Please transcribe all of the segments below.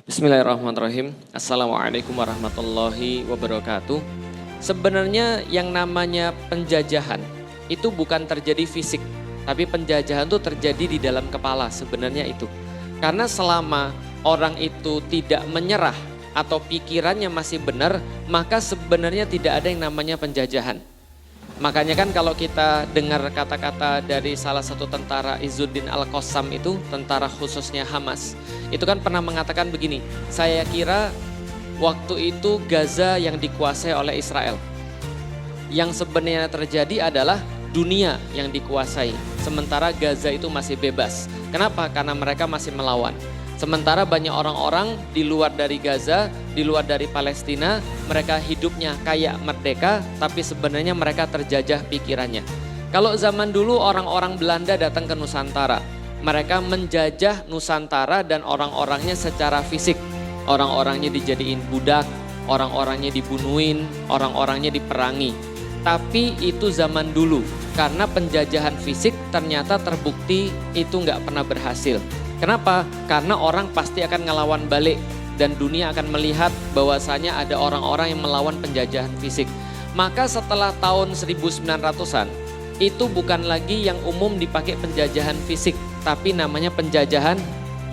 Bismillahirrahmanirrahim. Assalamualaikum warahmatullahi wabarakatuh. Sebenarnya yang namanya penjajahan itu bukan terjadi fisik, tapi penjajahan itu terjadi di dalam kepala sebenarnya itu. Karena selama orang itu tidak menyerah atau pikirannya masih benar, maka sebenarnya tidak ada yang namanya penjajahan. Makanya kan kalau kita dengar kata-kata dari salah satu tentara Izzuddin Al-Qassam itu, tentara khususnya Hamas, itu kan pernah mengatakan begini, saya kira waktu itu Gaza yang dikuasai oleh Israel. Yang sebenarnya terjadi adalah dunia yang dikuasai, sementara Gaza itu masih bebas. Kenapa? Karena mereka masih melawan. Sementara banyak orang-orang di luar dari Gaza, di luar dari Palestina, mereka hidupnya kayak merdeka, tapi sebenarnya mereka terjajah pikirannya. Kalau zaman dulu orang-orang Belanda datang ke Nusantara, mereka menjajah Nusantara dan orang-orangnya secara fisik. Orang-orangnya dijadiin budak, orang-orangnya dibunuhin, orang-orangnya diperangi. Tapi itu zaman dulu, karena penjajahan fisik ternyata terbukti itu nggak pernah berhasil. Kenapa? Karena orang pasti akan ngelawan balik dan dunia akan melihat bahwasanya ada orang-orang yang melawan penjajahan fisik. Maka setelah tahun 1900-an itu bukan lagi yang umum dipakai penjajahan fisik, tapi namanya penjajahan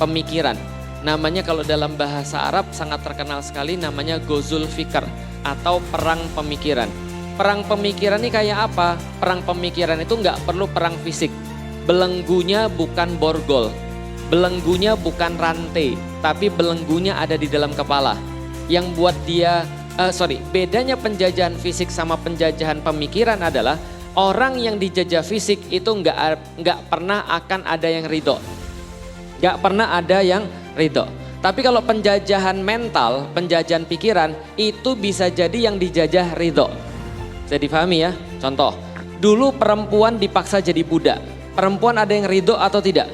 pemikiran. Namanya kalau dalam bahasa Arab sangat terkenal sekali, namanya Ghazwul Fikr atau perang pemikiran. Perang pemikiran ini kayak apa? Perang pemikiran itu nggak perlu perang fisik. Belenggunya bukan borgol. Belenggunya bukan rantai, tapi belenggunya ada di dalam kepala. Yang buat dia, bedanya penjajahan fisik sama penjajahan pemikiran adalah orang yang dijajah fisik itu nggak pernah akan ada yang ridho. Nggak pernah ada yang ridho. Tapi kalau penjajahan mental, penjajahan pikiran, itu bisa jadi yang dijajah ridho. Bisa difahami ya? Contoh, dulu perempuan dipaksa jadi budak. Perempuan ada yang ridho atau tidak?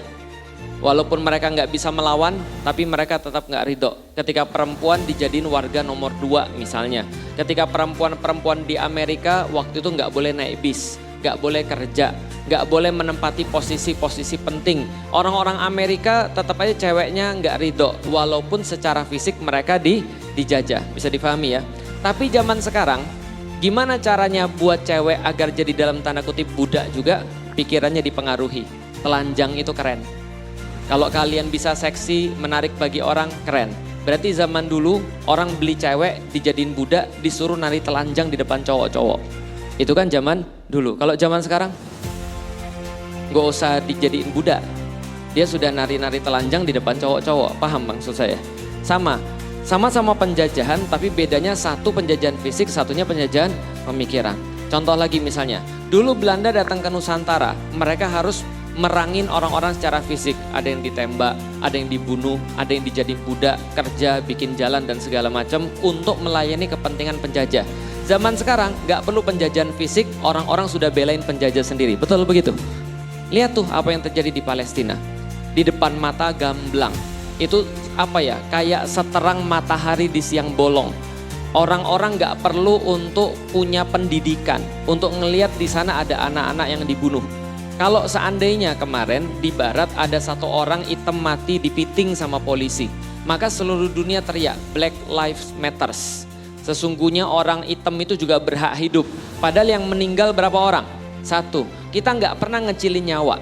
Walaupun mereka nggak bisa melawan, tapi mereka tetap nggak ridho. Ketika perempuan dijadiin warga nomor 2 misalnya. Ketika perempuan-perempuan di Amerika waktu itu nggak boleh naik bis, nggak boleh kerja, nggak boleh menempati posisi-posisi penting. Orang-orang Amerika tetap aja ceweknya nggak ridho, walaupun secara fisik mereka dijajah. Bisa difahami ya. Tapi zaman sekarang, gimana caranya buat cewek agar jadi dalam tanda kutip budak juga? Pikirannya dipengaruhi. Telanjang itu keren. Kalau kalian bisa seksi, menarik bagi orang, keren. Berarti zaman dulu orang beli cewek dijadiin budak, disuruh nari telanjang di depan cowok-cowok. Itu kan zaman dulu. Kalau zaman sekarang, gak usah dijadiin budak. Dia sudah nari-nari telanjang di depan cowok-cowok. Paham maksud saya? Sama-sama penjajahan, tapi bedanya satu penjajahan fisik, satunya penjajahan pemikiran. Contoh lagi misalnya, dulu Belanda datang ke Nusantara, mereka harus merangin orang-orang secara fisik. Ada yang ditembak, ada yang dibunuh, ada yang dijadiin budak, kerja, bikin jalan dan segala macam untuk melayani kepentingan penjajah. Zaman sekarang gak perlu penjajahan fisik, orang-orang sudah belain penjajah sendiri. Betul begitu? Lihat tuh apa yang terjadi di Palestina. Di depan mata gamblang. Itu kayak seterang matahari di siang bolong. Orang-orang gak perlu untuk punya pendidikan, untuk ngelihat di sana ada anak-anak yang dibunuh. Kalau seandainya kemarin di barat ada satu orang hitam mati dipiting sama polisi, maka seluruh dunia teriak Black Lives Matters. Sesungguhnya orang hitam itu juga berhak hidup. Padahal yang meninggal berapa orang? 1. Kita nggak pernah ngecilin nyawa.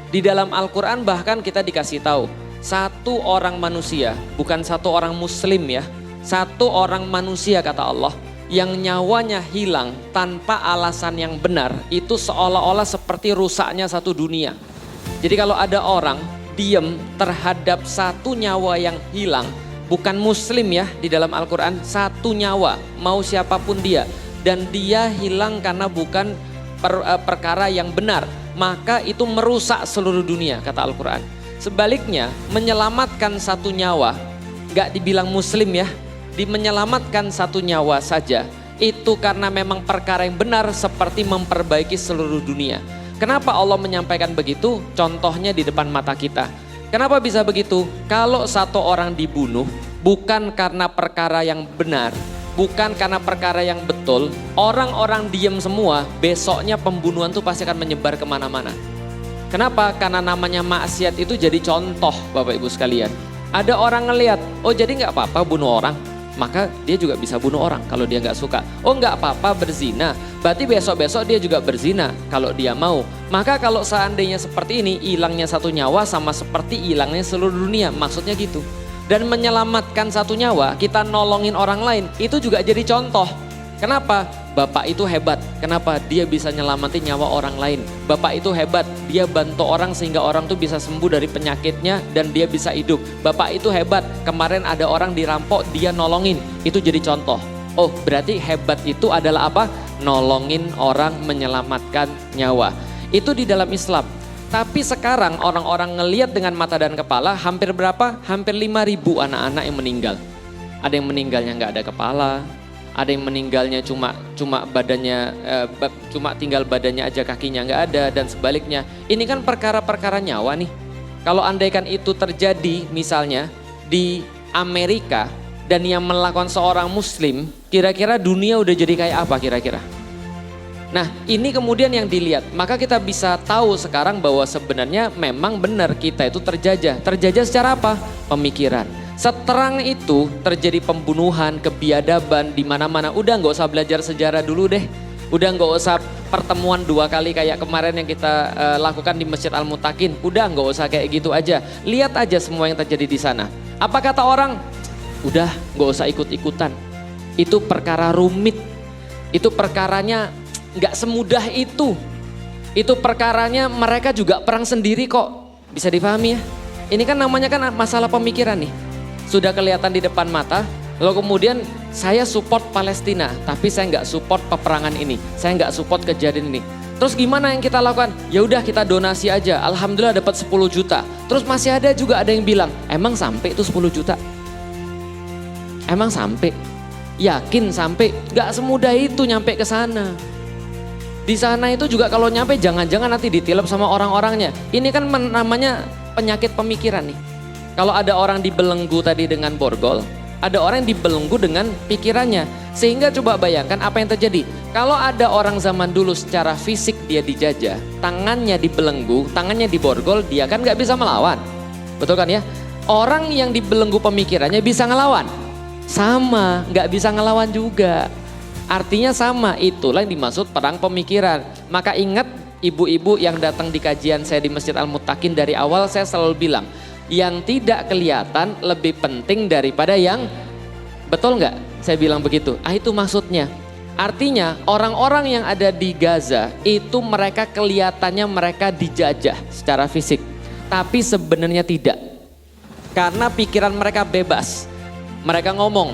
Di dalam Al-Quran bahkan kita dikasih tahu, satu orang manusia, bukan satu orang muslim ya, satu orang manusia kata Allah, yang nyawanya hilang tanpa alasan yang benar, itu seolah-olah seperti rusaknya satu dunia. Jadi kalau ada orang diem terhadap satu nyawa yang hilang, bukan muslim ya, di dalam Al-Quran satu nyawa, mau siapapun dia, dan dia hilang karena bukan perkara yang benar, maka itu merusak seluruh dunia kata Al-Quran. Sebaliknya menyelamatkan satu nyawa, gak dibilang muslim ya, menyelamatkan satu nyawa saja, itu karena memang perkara yang benar seperti memperbaiki seluruh dunia. Kenapa Allah menyampaikan begitu? Contohnya di depan mata kita. Kenapa bisa begitu? Kalau satu orang dibunuh bukan karena perkara yang benar, bukan karena perkara yang betul, orang-orang diem semua, besoknya pembunuhan itu pasti akan menyebar kemana-mana. Kenapa? Karena namanya maksiat itu jadi contoh Bapak Ibu sekalian. Ada orang ngelihat, oh jadi nggak apa-apa bunuh orang, maka dia juga bisa bunuh orang kalau dia nggak suka. Oh nggak apa-apa berzina, berarti besok-besok dia juga berzina kalau dia mau. Maka kalau seandainya seperti ini, hilangnya satu nyawa sama seperti hilangnya seluruh dunia, maksudnya gitu. Dan menyelamatkan satu nyawa, kita nolongin orang lain, itu juga jadi contoh. Kenapa? Bapak itu hebat. Kenapa? Dia bisa nyelamatin nyawa orang lain. Bapak itu hebat. Dia bantu orang sehingga orang tuh bisa sembuh dari penyakitnya dan dia bisa hidup. Bapak itu hebat. Kemarin ada orang dirampok, dia nolongin. Itu jadi contoh. Oh, berarti hebat itu adalah apa? Nolongin orang, menyelamatkan nyawa. Itu di dalam Islam. Tapi sekarang orang-orang ngelihat dengan mata dan kepala, hampir berapa? Hampir 5.000 anak-anak yang meninggal. Ada yang meninggalnya nggak ada kepala. Ada yang meninggalnya cuma badannya, cuma tinggal badannya aja, kakinya nggak ada, dan sebaliknya. Ini kan perkara-perkara nyawa nih. Kalau andaikan itu terjadi misalnya di Amerika dan yang melakukan seorang muslim, kira-kira dunia udah jadi kayak apa kira-kira? Nah ini kemudian yang dilihat, maka kita bisa tahu sekarang bahwa sebenarnya memang benar kita itu terjajah. Terjajah secara apa? Pemikiran. Seterang itu terjadi pembunuhan, kebiadaban di mana-mana. Udah nggak usah belajar sejarah dulu deh. Udah nggak usah pertemuan 2 kali kayak kemarin yang kita lakukan di Masjid Al-Mutakin. Udah nggak usah kayak gitu aja. Lihat aja semua yang terjadi di sana. Apa kata orang? Udah nggak usah ikut-ikutan. Itu perkara rumit. Itu perkaranya nggak semudah itu. Itu perkaranya mereka juga perang sendiri kok. Bisa dipahami ya? Ini kan namanya kan masalah pemikiran nih. Sudah kelihatan di depan mata, lalu kemudian saya support Palestina, tapi saya nggak support peperangan ini, saya nggak support kejadian ini. Terus gimana yang kita lakukan? Ya udah kita donasi aja, alhamdulillah dapat 10 juta. Terus masih ada juga ada yang bilang, emang sampai itu 10 juta? Emang sampai? Yakin sampai? Nggak semudah itu nyampe ke sana. Di sana itu juga kalau nyampe jangan-jangan nanti ditilep sama orang-orangnya. Ini kan namanya penyakit pemikiran nih. Kalau ada orang dibelenggu tadi dengan borgol, ada orang yang dibelenggu dengan pikirannya. Sehingga coba bayangkan apa yang terjadi. Kalau ada orang zaman dulu secara fisik dia dijajah, tangannya dibelenggu, tangannya diborgol, dia kan gak bisa melawan. Betul kan ya? Orang yang dibelenggu pemikirannya bisa ngelawan. Sama, gak bisa ngelawan juga. Artinya sama, itulah yang dimaksud perang pemikiran. Maka ingat ibu-ibu yang datang di kajian saya di Masjid Al-Mutakin dari awal saya selalu bilang, yang tidak kelihatan lebih penting daripada yang betul nggak? Saya bilang begitu. Itu maksudnya. Artinya orang-orang yang ada di Gaza itu mereka kelihatannya mereka dijajah secara fisik. Tapi sebenarnya tidak. Karena pikiran mereka bebas. Mereka ngomong,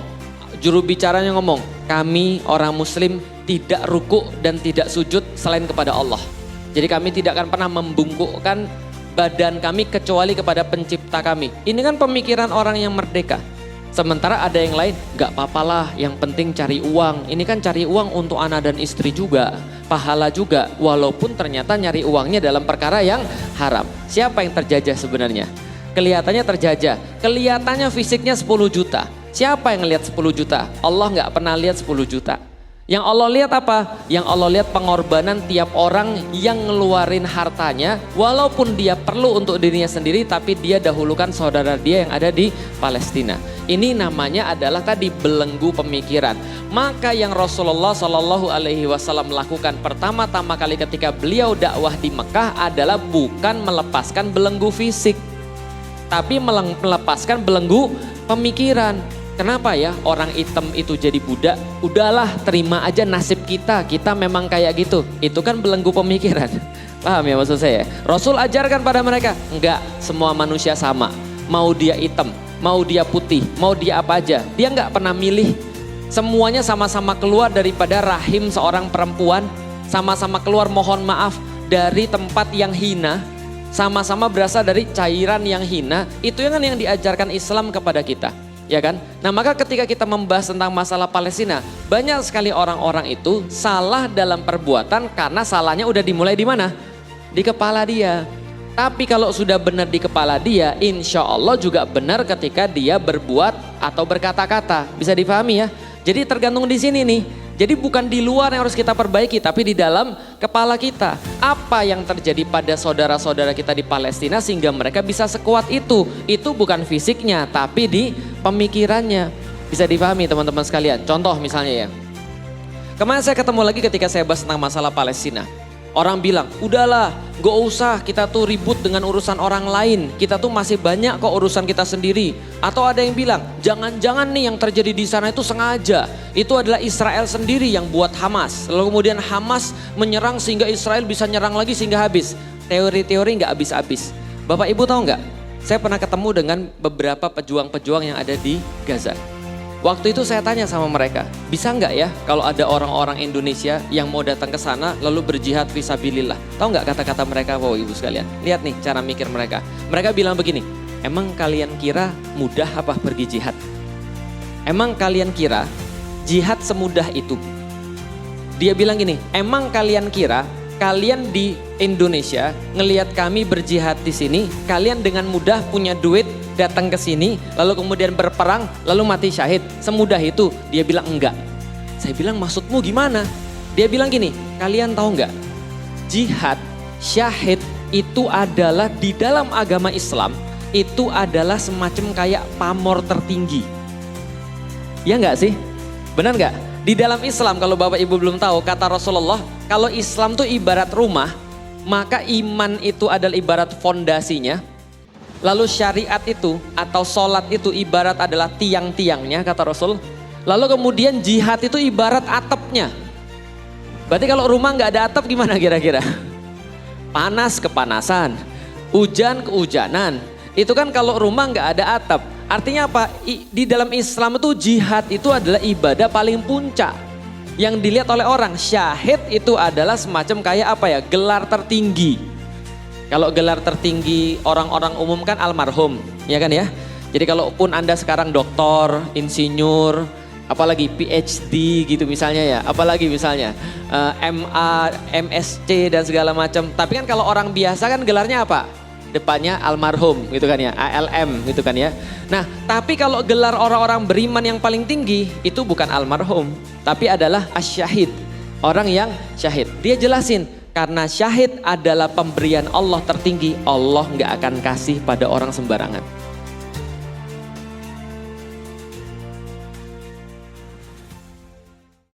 juru bicaranya ngomong, kami orang muslim tidak ruku dan tidak sujud selain kepada Allah. Jadi kami tidak akan pernah membungkukkan badan kami kecuali kepada pencipta kami. Ini kan pemikiran orang yang merdeka. Sementara ada yang lain, gak apa-apalah yang penting cari uang. Ini kan cari uang untuk anak dan istri juga. Pahala juga, walaupun ternyata nyari uangnya dalam perkara yang haram. Siapa yang terjajah sebenarnya? Kelihatannya terjajah, kelihatannya fisiknya 10 juta. Siapa yang lihat 10 juta? Allah gak pernah lihat 10 juta. Yang Allah lihat apa? Yang Allah lihat pengorbanan tiap orang yang ngeluarin hartanya walaupun dia perlu untuk dirinya sendiri tapi dia dahulukan saudara dia yang ada di Palestina. Ini namanya adalah tadi belenggu pemikiran. Maka yang Rasulullah Shallallahu Alaihi Wasallam lakukan pertama-tama kali ketika beliau dakwah di Mekah adalah bukan melepaskan belenggu fisik, tapi melepaskan belenggu pemikiran. Kenapa ya orang hitam itu jadi budak? Udahlah terima aja nasib kita, kita memang kayak gitu. Itu kan belenggu pemikiran. Paham ya maksud saya? Rasul ajarkan pada mereka, enggak, semua manusia sama. Mau dia hitam, mau dia putih, mau dia apa aja. Dia enggak pernah milih. Semuanya sama-sama keluar daripada rahim seorang perempuan. Sama-sama keluar mohon maaf dari tempat yang hina. Sama-sama berasal dari cairan yang hina. Itu yang diajarkan Islam kepada kita. Ya kan? Nah maka ketika kita membahas tentang masalah Palestina, banyak sekali orang-orang itu salah dalam perbuatan karena salahnya udah dimulai di mana? Di kepala dia. Tapi kalau sudah benar di kepala dia, insya Allah juga benar ketika dia berbuat atau berkata-kata. Bisa dipahami ya? Jadi tergantung di sini nih. Jadi bukan di luar yang harus kita perbaiki, tapi di dalam kepala kita. Apa yang terjadi pada saudara-saudara kita di Palestina sehingga mereka bisa sekuat itu? Itu bukan fisiknya, tapi di pemikirannya. Bisa dipahami teman-teman sekalian. Contoh misalnya ya. Kemarin saya ketemu lagi ketika saya bahas tentang masalah Palestina. Orang bilang, udahlah gak usah kita tuh ribut dengan urusan orang lain. Kita tuh masih banyak kok urusan kita sendiri. Atau ada yang bilang, jangan-jangan nih yang terjadi di sana itu sengaja. Itu adalah Israel sendiri yang buat Hamas. Lalu kemudian Hamas menyerang sehingga Israel bisa nyerang lagi sehingga habis. Teori-teori gak habis-habis. Bapak Ibu tahu gak? Saya pernah ketemu dengan beberapa pejuang-pejuang yang ada di Gaza. Waktu itu saya tanya sama mereka, bisa nggak ya kalau ada orang-orang Indonesia yang mau datang ke sana lalu berjihad fisabilillah? Tahu nggak kata-kata mereka, Bapak Ibu sekalian? Lihat nih cara mikir mereka. Mereka bilang begini, emang kalian kira mudah apa pergi jihad? Emang kalian kira jihad semudah itu? Dia bilang gini, emang kalian kira kalian di Indonesia ngelihat kami berjihad di sini, kalian dengan mudah punya duit datang ke sini, lalu kemudian berperang, lalu mati syahid. Semudah itu? Dia bilang enggak. Saya bilang maksudmu gimana? Dia bilang gini, kalian tahu enggak? Jihad, syahid itu adalah di dalam agama Islam, itu adalah semacam kayak pamor tertinggi. Ya enggak sih? Benar enggak? Di dalam Islam kalau Bapak Ibu belum tahu, kata Rasulullah, kalau Islam tuh ibarat rumah, maka iman itu adalah ibarat fondasinya. Lalu syariat itu atau sholat itu ibarat adalah tiang-tiangnya kata Rasul. Lalu kemudian jihad itu ibarat atapnya. Berarti kalau rumah nggak ada atap gimana kira-kira? Panas kepanasan, hujan kehujanan. Itu kan kalau rumah nggak ada atap. Artinya apa? Di dalam Islam itu jihad itu adalah ibadah paling puncak. Yang dilihat oleh orang, syahid itu adalah semacam kayak apa ya? Gelar tertinggi. Kalau gelar tertinggi orang-orang umum kan almarhum, ya kan ya. Jadi kalaupun Anda sekarang doktor, insinyur, apalagi PhD gitu misalnya ya, apalagi misalnya MA, MSc dan segala macam. Tapi kan kalau orang biasa kan gelarnya apa? Depannya almarhum gitu kan ya, ALM gitu kan ya. Nah tapi kalau gelar orang-orang beriman yang paling tinggi itu bukan almarhum, tapi adalah asyahid, orang yang syahid. Dia jelasin, karena syahid adalah pemberian Allah tertinggi, Allah nggak akan kasih pada orang sembarangan.